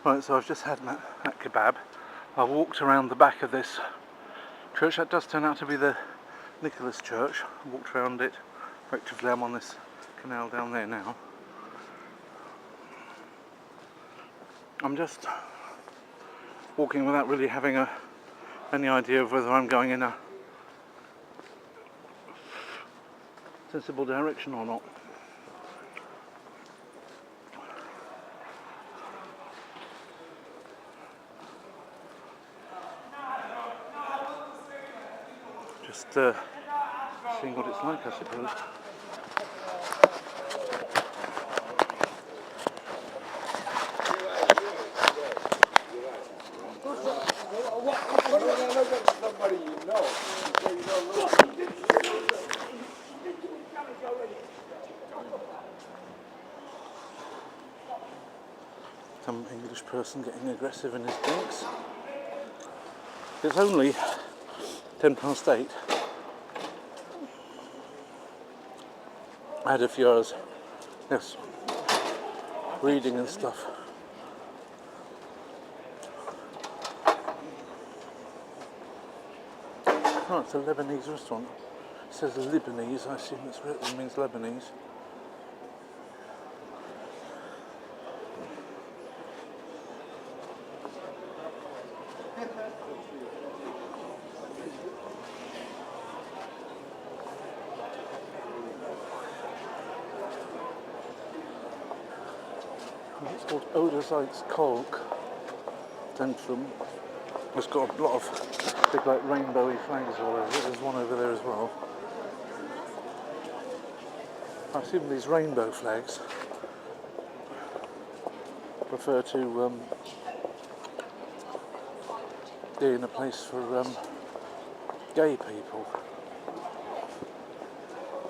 Right, so I've just had that kebab. I walked around the back of this church. That does turn out to be the Nicholas Church. I walked around it effectively. I'm on this canal down there now. I'm just walking without really having any idea of whether I'm going in a sensible direction or not. Just seeing what it's like, I suppose. Some English person getting aggressive in his drinks. It's only 8:10. I had a few hours, yes, reading and stuff. Oh, it's a Lebanese restaurant. It says Lebanese, I assume it means Lebanese. It's called Oderzijds Kolk Centrum. It's got a lot of big, like, rainbowy flags all over it. There's one over there as well. I assume these rainbow flags refer to being a place for gay people.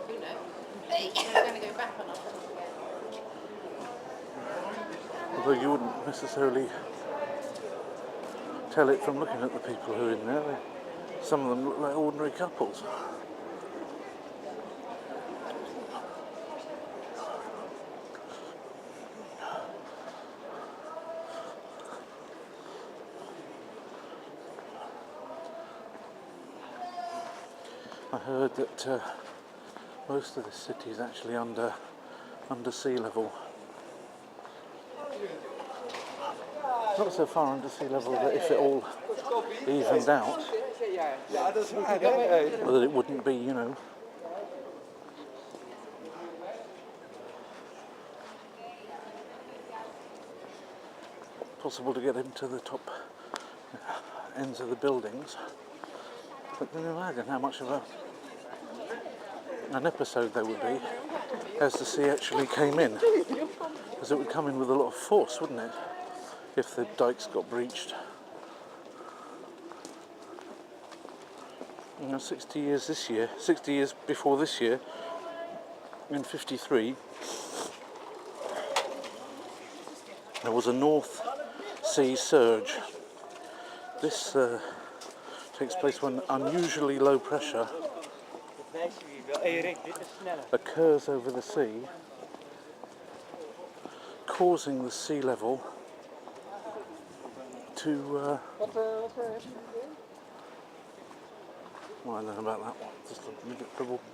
You know, they're going to go back on us. Although you wouldn't necessarily tell it from looking at the people who are in there. Some of them look like ordinary couples. I heard that most of the city is actually under sea level. Not so far under sea level that if it all evened out, that it wouldn't be, you know, possible to get into the top ends of the buildings. But then imagine how much of an episode there would be as the sea actually came in, because it would come in with a lot of force, wouldn't it, if the dikes got breached. You know, 60 years before this year, in 53, there was a North Sea surge. This takes place when unusually low pressure occurs over the sea, causing the sea level to well, I don't know about that one, just a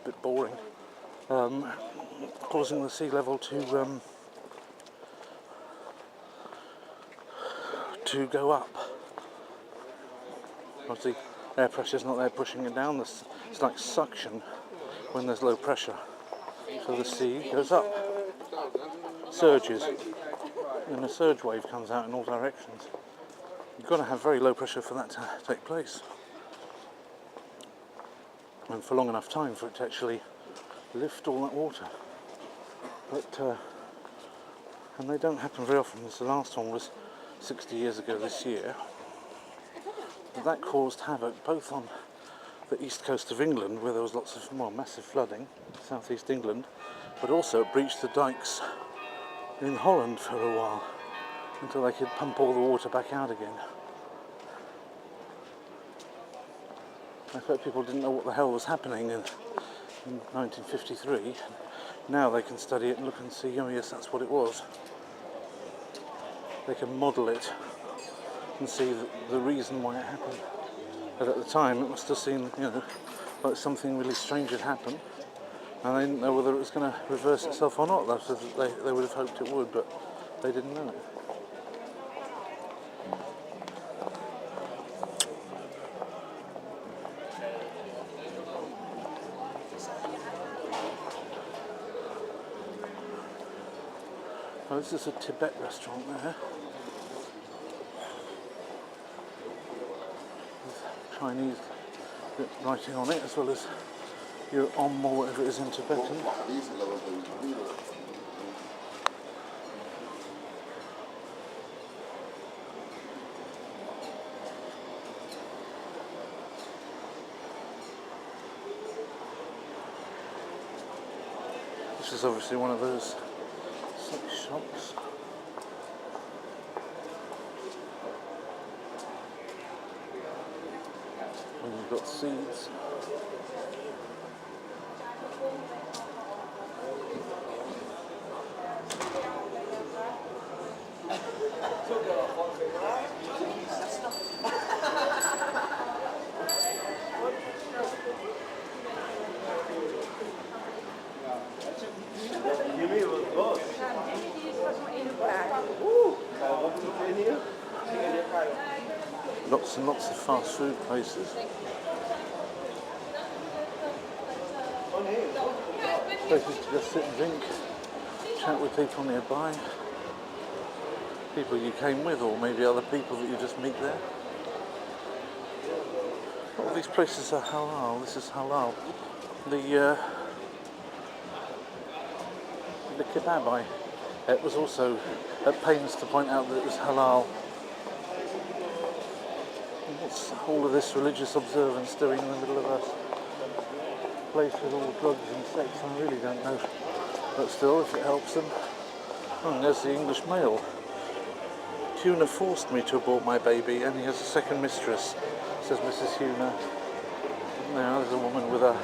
bit boring. Causing the sea level to go up. Obviously, air pressure's not there pushing it down. It's like suction when there's low pressure. So the sea goes up, surges, and a surge wave comes out in all directions. You've got to have very low pressure for that to take place, and for long enough time for it to actually lift all that water. But and they don't happen very often. The last one was 60 years ago this year. But that caused havoc both on the east coast of England, where there was lots of massive flooding, southeast England, but also it breached the dikes in Holland for a while until they could pump all the water back out again. I thought people didn't know what the hell was happening in 1953. Now they can study it and look and see, oh yes, that's what it was. they can model it and see the reason why it happened. But at the time, it must have seemed, like something really strange had happened, and they didn't know whether it was going to reverse itself or not. They would have hoped it would, but they didn't know it. Oh, this is a Tibet restaurant there. With Chinese writing on it, as well as your Om or whatever it is in Tibetan. This is obviously one of those sex shops. And you've got seeds. Lots and lots of fast food places. Places to just sit and drink, chat with people nearby, people you came with, or maybe other people that you just meet there. All these places are halal. This is halal. The kebab it was also at pains to point out that it was halal. What's all of this religious observance doing in the middle of a place with all drugs and sex? I really don't know. But still, if it helps them. Oh, and there's the English mail. Huna forced me to abort my baby, and he has a second mistress, says Mrs. Huna. Now there's a woman with a